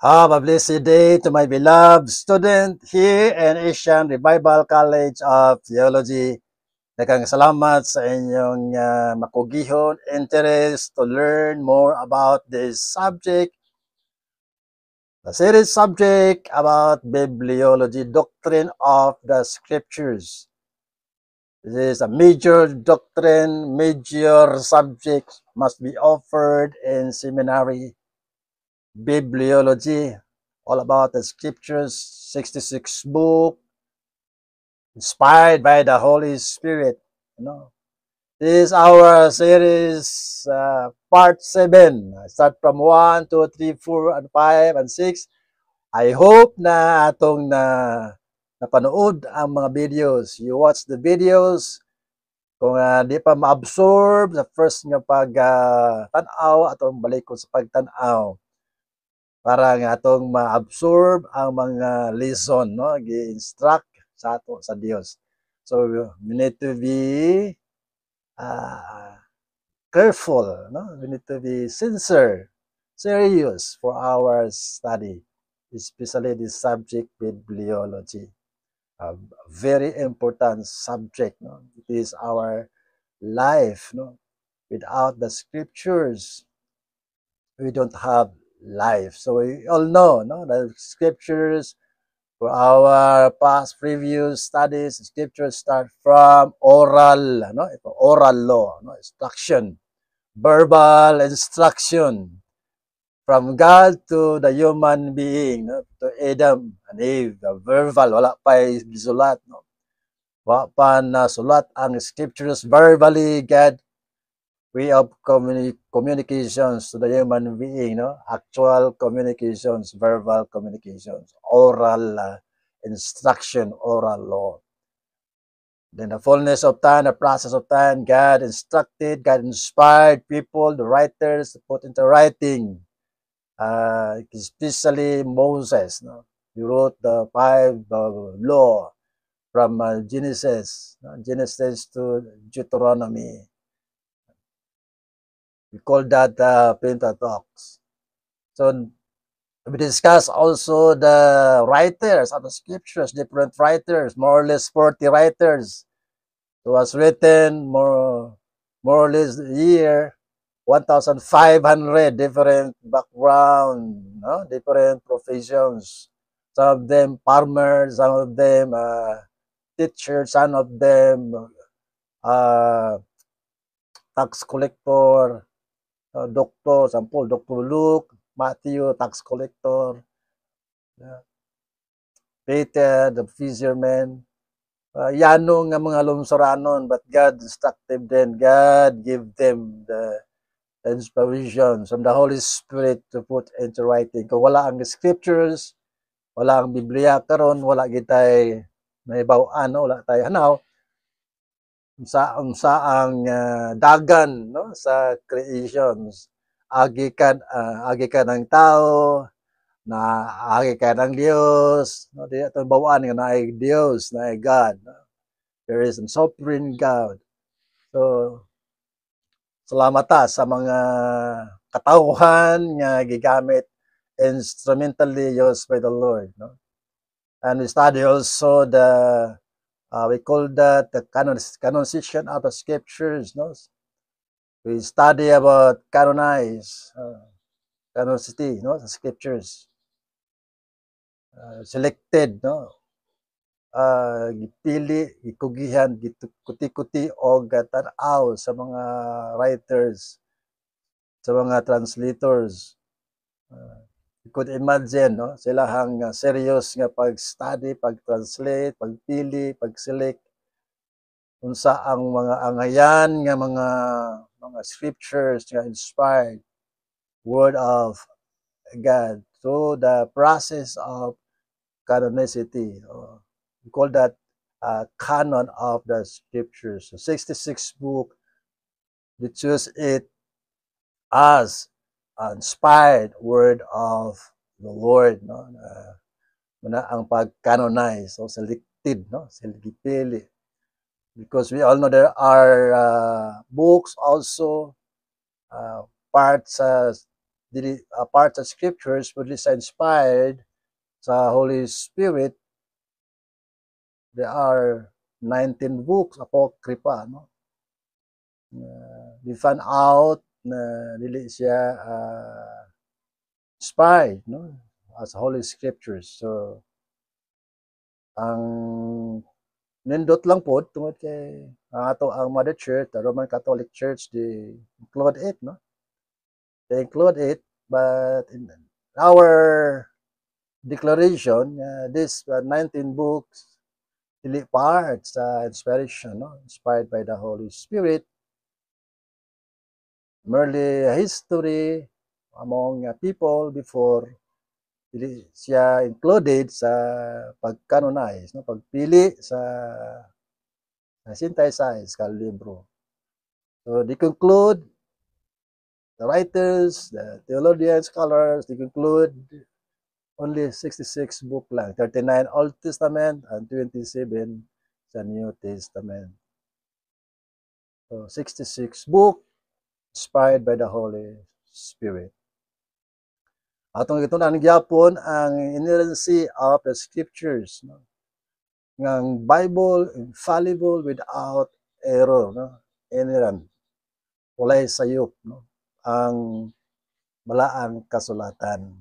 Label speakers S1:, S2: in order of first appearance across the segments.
S1: Have a blessed day to my beloved student here in Asian Revival College of Theology. Daghang salamat sa inyong makugihon interest to learn more about this subject. The series subject about bibliology, doctrine of the scriptures. This is a major doctrine, major subject must be offered in seminary. Bibliology, all about the scriptures, 66 book, inspired by the Holy Spirit. This is our series, part 7. Start from 1, 2, 3, 4, and 5, and 6. I hope na atong napanood ang mga videos. You watch the videos. Kung di pa ma-absorb sa first nga pag-tanaw, atong balik ko sa pagtanaw. Para nga atong ma-absorb ang mga lesson, no? Gi-instruct sa ato sa Dios. So we need to be careful, no? We need to be sincere, serious for our study, especially the subject bibliology. A very important subject, no? It is our life, no? Without the scriptures, we don't have life. So we all know, no, the scriptures for our past previous studies, scriptures start from oral, no, oral law, no, instruction, verbal instruction from God to the human being, no, to Adam and Eve, the verbal, wala pa gisulat, no. Wala pa na sulat ang scriptures verbally. God way of communications to the human being, no? Actual communications, verbal communications, oral instruction, oral law. Then the fullness of time, the process of time, God instructed, God inspired people, the writers, to put into writing, especially Moses, no? He wrote the 5 law from Genesis, no? Genesis to Deuteronomy. We call that Pentateuch. So we discuss also the writers of the scriptures, different writers, more or less 40 writers. It was written more or less year 1,500 different background, no? Different professions. Some of them farmers, some of them teachers, some of them tax collector, Dr. Sampol, Dr. Luke, Matthew, tax collector, Peter, the fisherman, yanong nga mga lungsuranon, but God instructed them, God give them the inspiration from the Holy Spirit to put into writing. Kung wala ang scriptures, wala ang Biblia karon, wala gitay naibaw-an, wala tayo hanaw, unsa ang dagan, no, sa creations. Agi ka ng tao, na agi ka ng Dios, no, di ato bawaan nga naay Dios, naay God, no? There is a sovereign God. So salamat sa mga katawhan nga gigamit instrumentally used by the Lord, no? And we study also the we call that the canonization of the scriptures, no? We study about canonicity, no, the scriptures. Selected, no? Gipili, gikugihan, kuti-kuti o gatanaw sa mga writers, sa mga translators. You could imagine, no? Sila hang serious nga pag-study, pag-translate, pagpili, pag-select unsa ang mga angayan nga mga scriptures nga inspired word of God through the process of canonicity. We call that canon of the scriptures. So 66 book, we choose it as inspired word of the Lord, no? Muna ang pag-canonize, so selected, no? Gipili. Because we all know there are books also, parts parts of scriptures pwede sa inspired sa Holy Spirit. There are 19 books apocrypha, no? We found out na dili siya inspired, no, as Holy Scriptures. So ang nindot lang po tungod kay ato ang Mother Church, the Roman Catholic Church, they include it, no? They include it, but in our declaration, this 19 books, dili parts inspiration, no? Inspired by the Holy Spirit, merely history among people before dili siya included sa pag-canonize, no? Pagpili sa synthesize ka libro. So they conclude, the writers, the theologians, scholars, they conclude only 66 book lang, 39 Old Testament and 27 sa New Testament. So 66 book inspired by the Holy Spirit. Atong gitunan gyapon ang inerrancy of the scriptures, no? Ng Bible infallible without error, no? Inerrant. Walay sayop, no? Ang balaang kasulatan.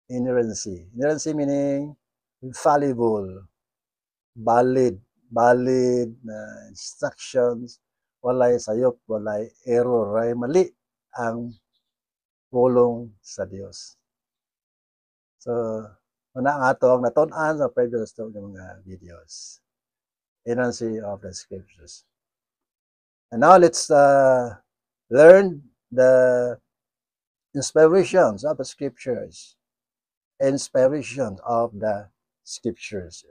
S1: Inerrancy. Inerrancy meaning infallible, valid na instructions, walay sayop, walay error, ay mali ang pulong sa Dios. So, una nga ito ang natun-an sa previous ng mga videos. Inerrancy of the scriptures. And now let's learn the inspirations of the scriptures. Inspiration of the scriptures.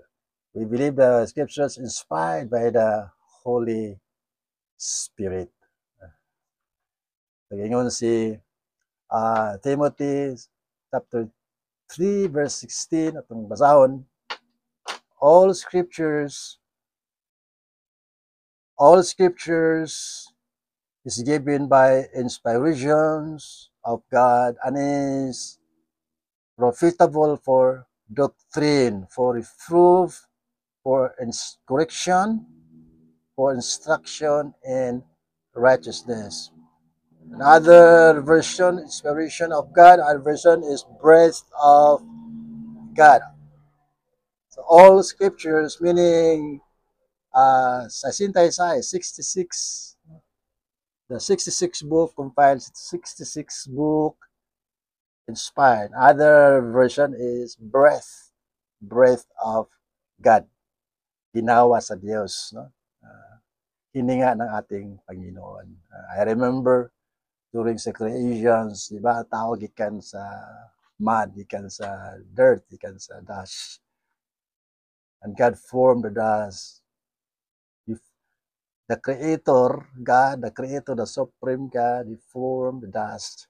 S1: We believe the scriptures inspired by the Holy Spirit. Ngayon si Timothy chapter 3 verse 16 atong basahon. All scriptures is given by inspirations of God and is profitable for doctrine, for reproof, for correction, for instruction in righteousness. Another version, inspiration of God, another version is breath of God. So all scriptures, meaning sa synthesize 66, the 66 book compiles 66 book inspired. Other version is breath of God. Ginawa sa Diyos, no? Hininga ng ating Panginoon. I remember during sa creations, di ba, tao gikan sa mud, gikan sa dirt, gikan sa dust. And God formed the dust. The Creator, God, the Creator, the Supreme God, He formed the dust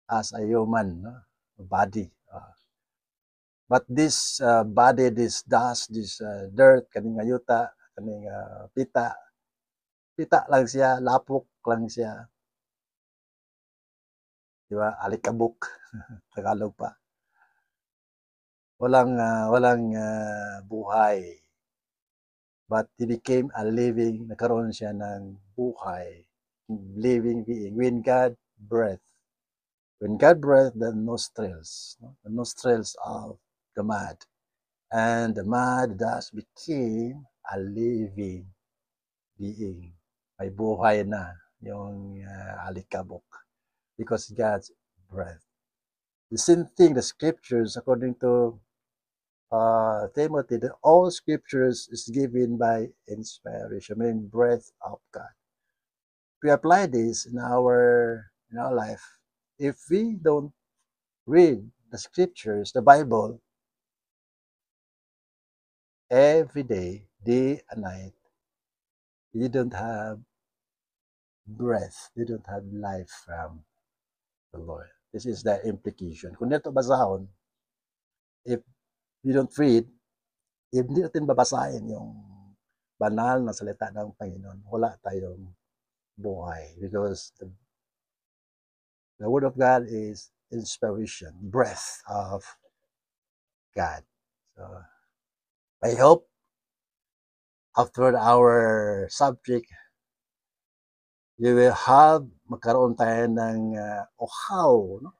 S1: as a human, no? Body. But this body, this dust, this dirt, kaning ayuta, kaning pita lang siya, lapok lang siya. Di ba? Alikabok. Tagalog pa. Walang buhay. But he became a living, nagkaroon siya ng buhay. Living being. When God breathed, the nostrils, no? The nostrils of the mud. And the mud thus became a living being. May buhay na yung alikabok. Because God's breath. The same thing, the scriptures, according to Timothy, all scriptures is given by inspiration, meaning breath of God. If we apply this in our life, if we don't read the scriptures, the Bible, every day and night, you don't have breath, you don't have life from the Lord. This is the implication. Kung dito basahon, if you don't read, if hindi natin babasahin yung banal na salita ng Panginoon, wala tayong buhay. Because The Word of God is inspiration, breath of God. So I hope after our subject, you will have magkaroon tayo ng uhaw, no?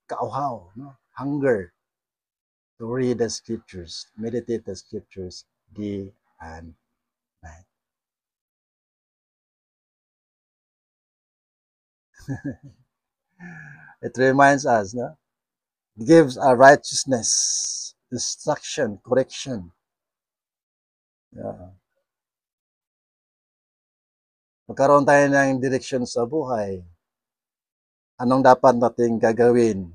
S1: Kauhaw, no? Hunger to read the scriptures, meditate the scriptures day and night. It reminds us, no? It gives a righteousness, instruction, correction. Yeah. Magkaroon tayo ng direksyon sa buhay. Anong dapat nating gagawin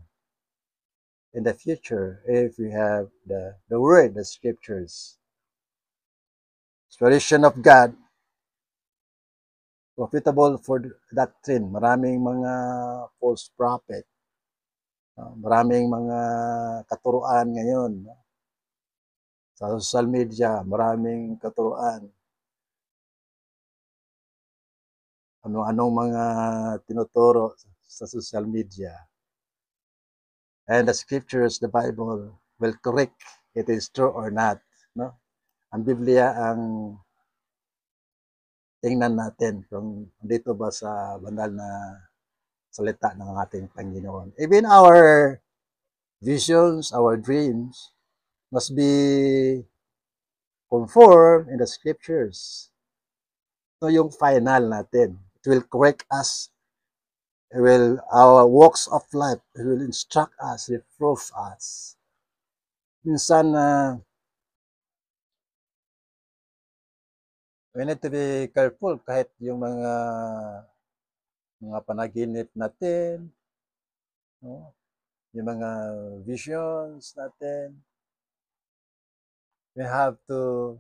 S1: in the future if we have the word, the scriptures. Inspiration of God, profitable for doctrine. Maraming mga false prophet. Maraming mga katuruan ngayon. Sa social media, maraming katuruan. Ano-anong mga tinuturo sa social media. And the scriptures, the Bible, will correct it is true or not. No? Ang Biblia ang tingnan natin kung dito ba sa banal na salita ng ating Panginoon. Even our visions, our dreams must be conformed in the scriptures. So yung final natin, it will correct us. It will, our walks of life, it will instruct us, reprove us. Minsan, we need to be careful kahit yung mga panaginip natin, no? Yung mga visions natin, we have to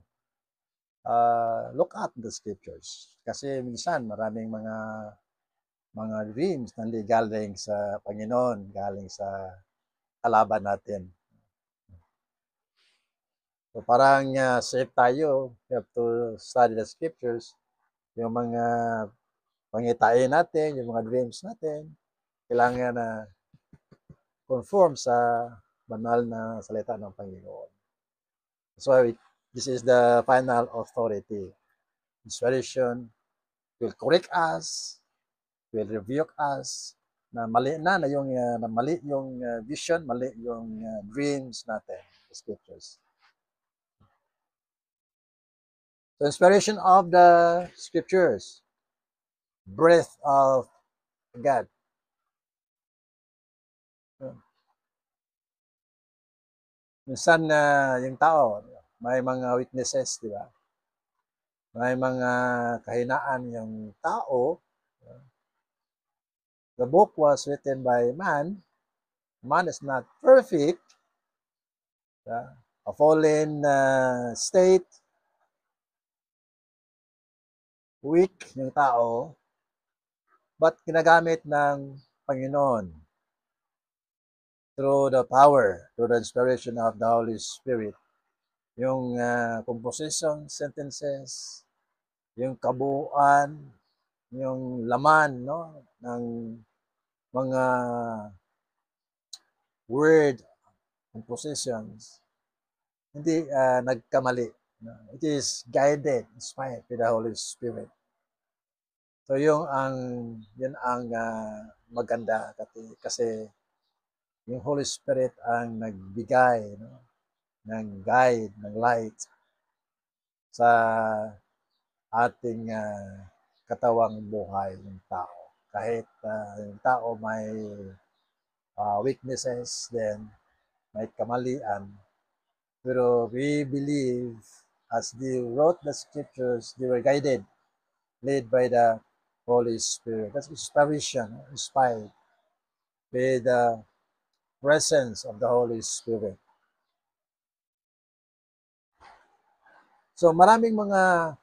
S1: look at the scriptures. Kasi minsan maraming mga dreams na galing sa Panginoon, galing sa kalaban natin. So parang safe tayo, we have to study the scriptures, yung mga pangitain natin, yung mga dreams natin, kailangan na conform sa banal na salita ng Panginoon. So this is the final authority. Inspiration will correct us, will rebuke us, na mali na yung mali yung vision, mali yung dreams natin, the scriptures. So inspiration of the scriptures, breath of God. Minsan yung tao, may mga weaknesses, di ba? May mga kahinaan yung tao. The book was written by man. Man is not perfect. A fallen state. Weak yung tao. But ginagamit ng Panginoon through the power, through the inspiration of the Holy Spirit. Yung composition, sentences, yung kabuuan, yung laman, no, ng mga word compositions, hindi nagkamali. No? It is guided, inspired by the Holy Spirit. So yun ang maganda kasi yung Holy Spirit ang nagbigay, no, ng guide, ng light sa ating katawang buhay ng tao. Kahit yung tao may weaknesses, then may kamalian, pero we believe as they wrote the scriptures, they were guided, led by the Holy Spirit. That's inspiration, inspired by the presence of the Holy Spirit. So maraming mga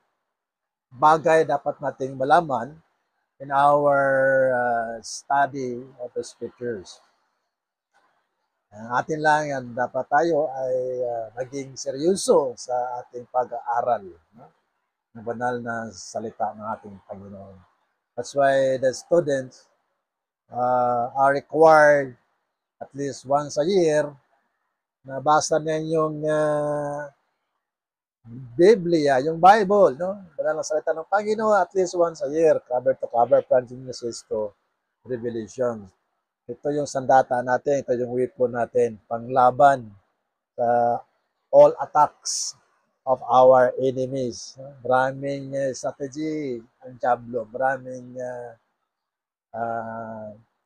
S1: bagay dapat nating malaman in our study of the scriptures. Atin lang yan, dapat tayo ay maging seryoso sa ating pag-aaral, no? Ng banal na salita ng ating Panginoon. That's why the students are required at least once a year na basa ninyong Biblia, yung Bible, no? Banal na salita ng Panginoon at least once a year, cover to cover, from Genesis to Revelation. Ito yung sandata natin, ito yung weapon natin, panglaban sa all attacks of our enemies. Maraming strategy ang Diablo, maraming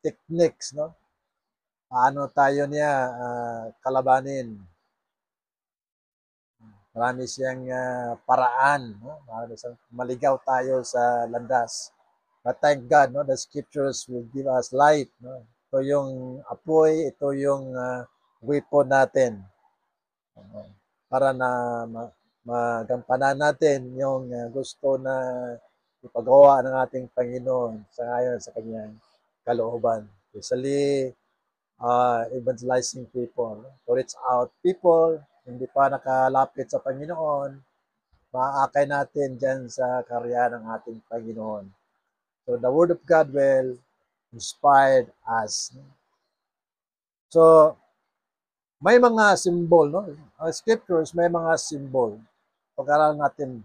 S1: techniques, no? Paano tayo niya kalabanin? Marami siyang paraan, no? Marami siyang maligaw tayo sa landas. But thank God, no? The scriptures will give us light, no? Ito yung apoy, ito yung weapon natin. Para na magampanan natin yung gusto na ipagawa ng ating Panginoon sa ngayon sa kanyang kalooban. Especially evangelizing people, to reach out people, hindi pa nakalapit sa Panginoon, maaakay natin dyan sa karya ng ating Panginoon. So the Word of God will inspire us. So, may mga symbol, no? Ang scriptures, may mga symbol. Pag-aralan natin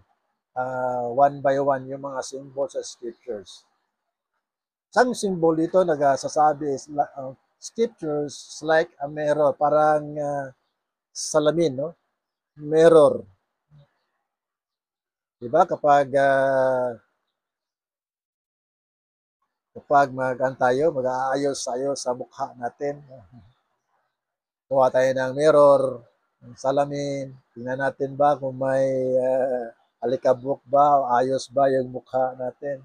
S1: one by one yung mga symbol sa scriptures. Isang symbol dito nagsasabi is scriptures like a mirror, parang salamin, no? Mirror. Diba? Kapag tayo, mag-aayos tayo sa mukha natin. Kuha tayo ng mirror, ng salamin. Tingnan natin ba kung may alikabok ba o ayos ba yung mukha natin.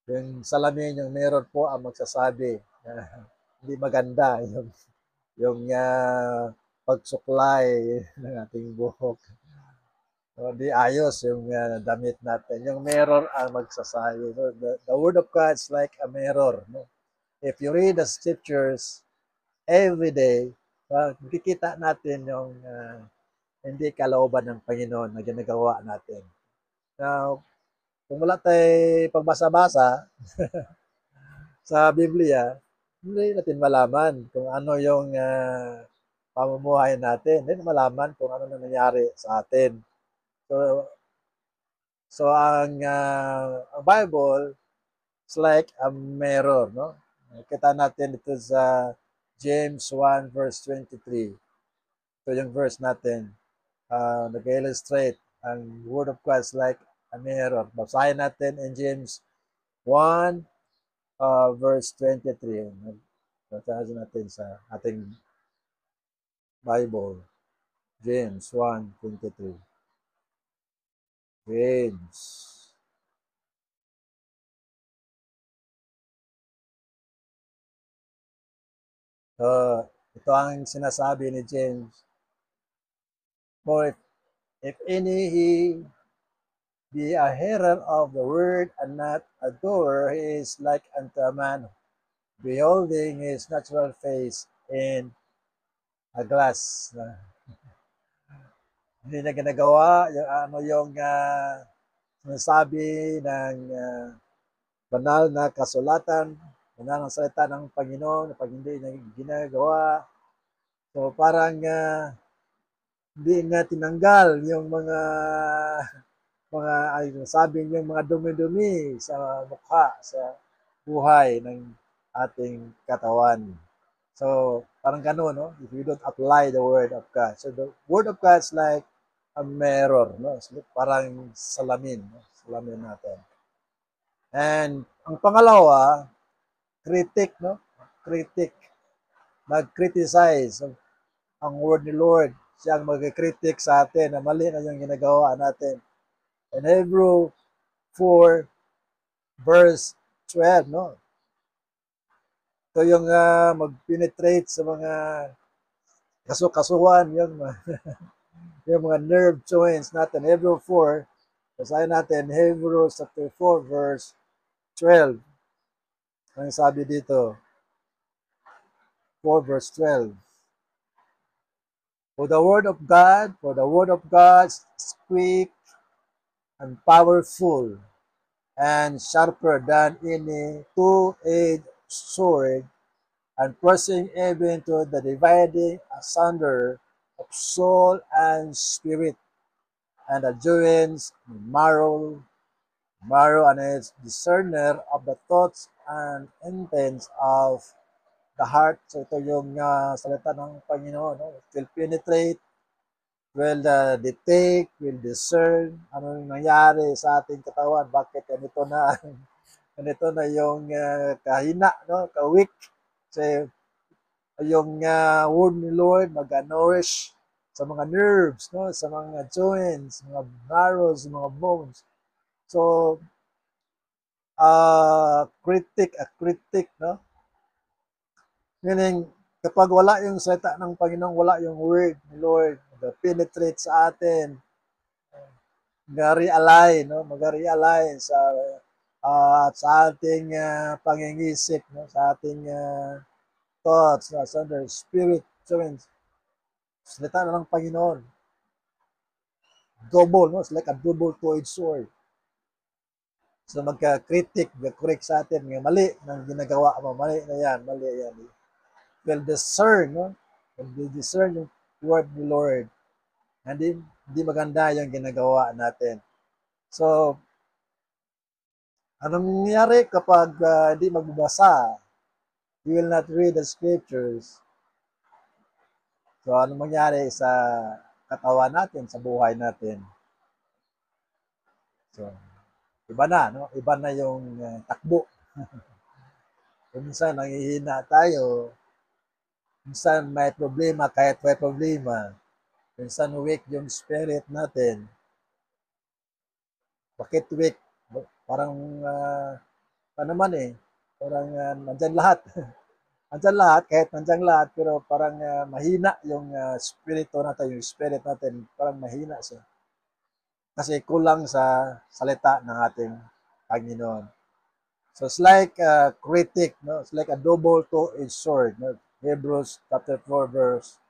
S1: Yung salamin, yung mirror po ang magsasabi. Hindi maganda yung pagsuklay ng ating buhok. So, di ayos yung damit natin. Yung mirror ang magsasabi. So, the Word of God is like a mirror. No? If you read the scriptures every day, makikita natin yung hindi kalooban ng Panginoon na ginagawa natin. Now, kung wala tayo pagbasa-basa sa Biblia, hindi natin malaman kung ano yung pamumuhay natin. Hindi malaman kung ano na nangyari sa atin. So ang Bible is like a mirror, no? Kita natin ito sa James 1 verse 23. Ito yung verse natin. Nag-illustrate ang Word of God is like a mirror. Basahin natin in James 1 verse 23. Basahin natin sa ating Bible. James 1:23. James. Ito ang sinasabi ni James. For if any he be a hearer of the word and not a doer, he is like unto a man beholding his natural face in a glass. Hindi na ginagawa yung ano yung sinasabi ng banal na kasulatan, banal na salita ng Panginoon, pag hindi niya ginagawa. So parang hindi nga tinanggal yung mga sabi niyo mga dumi-dumi sa mukha, sa buhay ng ating katawan. So, parang gano'n, no? If you don't apply the Word of God. So, the Word of God is like a mirror, no? So, parang salamin, no? Salamin natin. And, ang pangalawa, critic, no? Critic. Mag-criticize ang Word ni Lord. Siya ang mag-critic sa atin na mali na yung ginagawa natin. In Hebrew 4, verse 12, no? Ito yung mag-penetrate sa mga kasuhan, yung mga nerve joints natin. Hebrew 4, basahin natin, Hebrews chapter 4, verse 12. Ang sabi dito, 4 verse 12. For the word of God is quick and powerful and sharper than any two-edged sword, and pressing even to the dividing asunder of soul and spirit, and the joints, marrow and its discerner of the thoughts and intents of the heart. So ito yung salita ng Panginoon. No? It will penetrate, will detect, will discern ano yung nangyari sa ating katawan. Bakit ganito na ganito na yung kahina, no? Ka-weak. Kasi yung word ni Lord mag-nourish sa mga nerves, no? Sa mga joints, mga marrows, mga bones. So, critic, no? Meaning, kapag wala yung salita ng Panginoon, wala yung word ni Lord, penetrate sa atin, mag-realign, no? Mag-realign sa ating pangingisip, no? Sa ating thoughts, sa under spirit, salita na ng Panginoon. Double, no? It's like a double-edged sword. So magka-critic, mag-correct sa atin, mali ng ginagawa mo, mali na yan, mali yan. Will discern, no? Will discern yung word ni Lord. Hindi maganda yung ginagawa natin. So, anong nangyayari kapag hindi magbabasa? You will not read the scriptures. So, anong mangyari sa katawan natin, sa buhay natin? So, iba na, no? Iba na yung takbo. Minsan, nanghihina tayo. Minsan, may problema kahit may problema. Minsan, weak yung spirit natin. Bakit weak? Parang, naman parang nandyan lahat. Nandyan lahat, kahit nandyan lahat, pero parang mahina yung spirito natin, yung spirit natin, parang mahina siya. Kasi kulang sa salita ng ating Panginoon. So it's like a critic, no? It's like a double-edged sword. No? Hebrews chapter 4 verse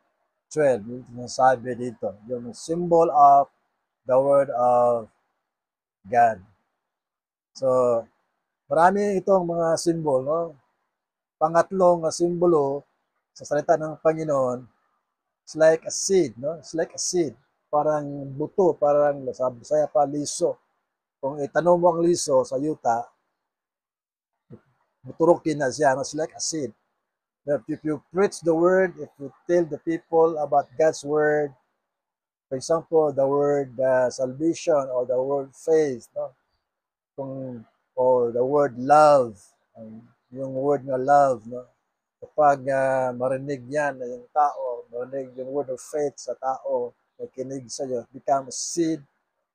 S1: 12, yung sabi dito, yung symbol of the word of God. So, marami itong mga symbol, no? Pangatlong simbolo sa salita ng Panginoon, it's like a seed, no? It's like a seed. Parang buto, parang sabi saya pa liso. Kung itanong mo ang liso sa yuta, buturukin na siya, no? It's like a seed. If you preach the word, if you tell the people about God's word, for example, the word salvation or the word faith, no? Or the word love, yung word na love, no? Kapag marinig yan na yung tao, marinig yung word of faith sa tao, nakinig sa iyo, become a seed,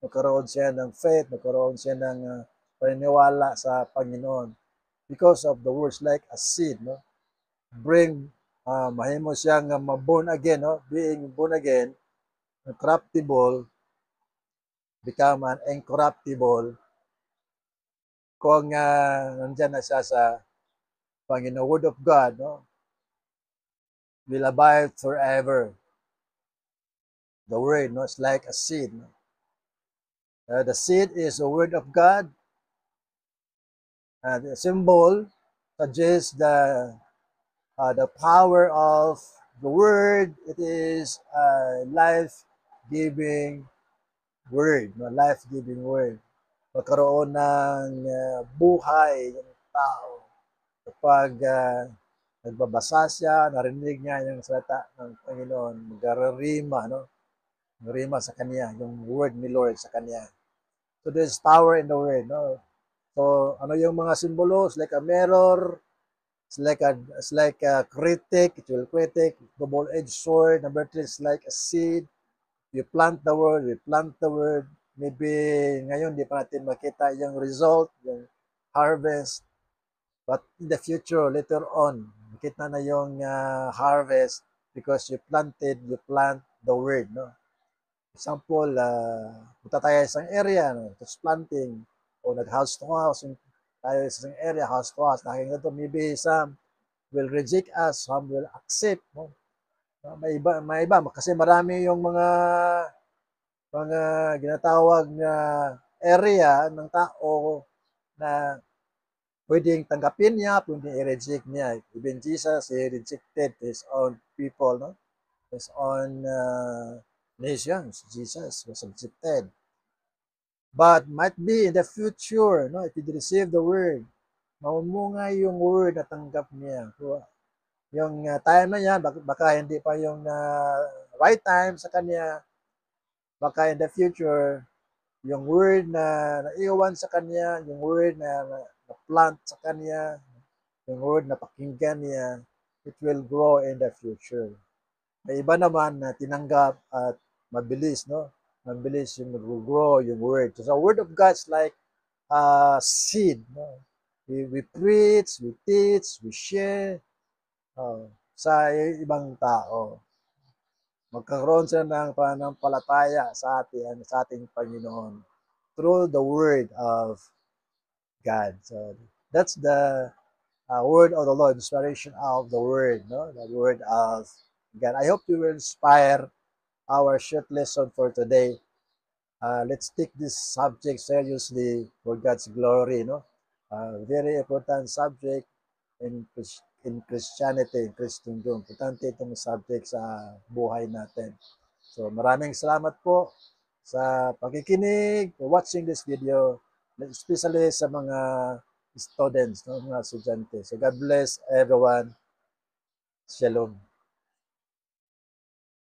S1: magkaroon siya ng faith, magkaroon siya ng paniniwala sa Panginoon. Because of the words like a seed, no? Bring, mahimo siyang born again, no? Being born again, corruptible, become an incorruptible, kung nandyan na siya sa Panginoon, word of God, no? Will abide forever. The word, no? It's like a seed, no? The seed is the word of God. The symbol suggests the power of the word. It is a life-giving word, no? Life-giving word. Magkaroon ng buhay yung tao kapag nagbabasa siya, narinig niya yung salita ng Panginoon, mag-rima, no? Rima sa kanya, yung word ni Lord sa kanya. So there's power in the word, no? So ano yung mga simbolo? It's like a mirror, it's like a critic, it will critic, double-edged sword. Number 3 is like a seed. You plant the word, maybe ngayon di pa natin makita yung result, yung harvest. But in the future, later on, makita na yung harvest because you plant the word, no? Example, punta tayo sa isang area, no? Just planting, o nag-house to house, tayo sa isang area, house to house, nakikita to, maybe some will reject us, some will accept, no? May iba, kasi marami yung mga ginatawag na area ng tao na Pwedeng tanggapin niya, pwedeng i-reject niya. Even Jesus, he rejected his own people, no? His own nations. Jesus was rejected. But might be in the future, no? If he receive the word, mamumunga yung word na tanggap niya. So, yung time na yan, baka hindi pa yung right time sa kanya, baka in the future, yung word na naiwan sa kanya, yung word na plant sa kanya, yung word na pakinggan niya, it will grow in the future. May iba naman na tinanggap at mabilis, no? Mabilis yung mag-grow yung word. So, the word of God's like seed, no? We preach, we teach, we share sa ibang tao. Magkaroon sila ng pananampalataya sa ating Panginoon through the word of God. So that's the word of the Lord, inspiration of the word, no? The word of God. I hope you will inspire our short lesson for today. Let's take this subject seriously for God's glory, no? Very important subject in Christianity, in Christendom. Importante itong subject sa buhay natin. So maraming salamat po sa pakikinig, for watching this video, especially sa mga students, no, mga estudyante. So God bless everyone. Shalom.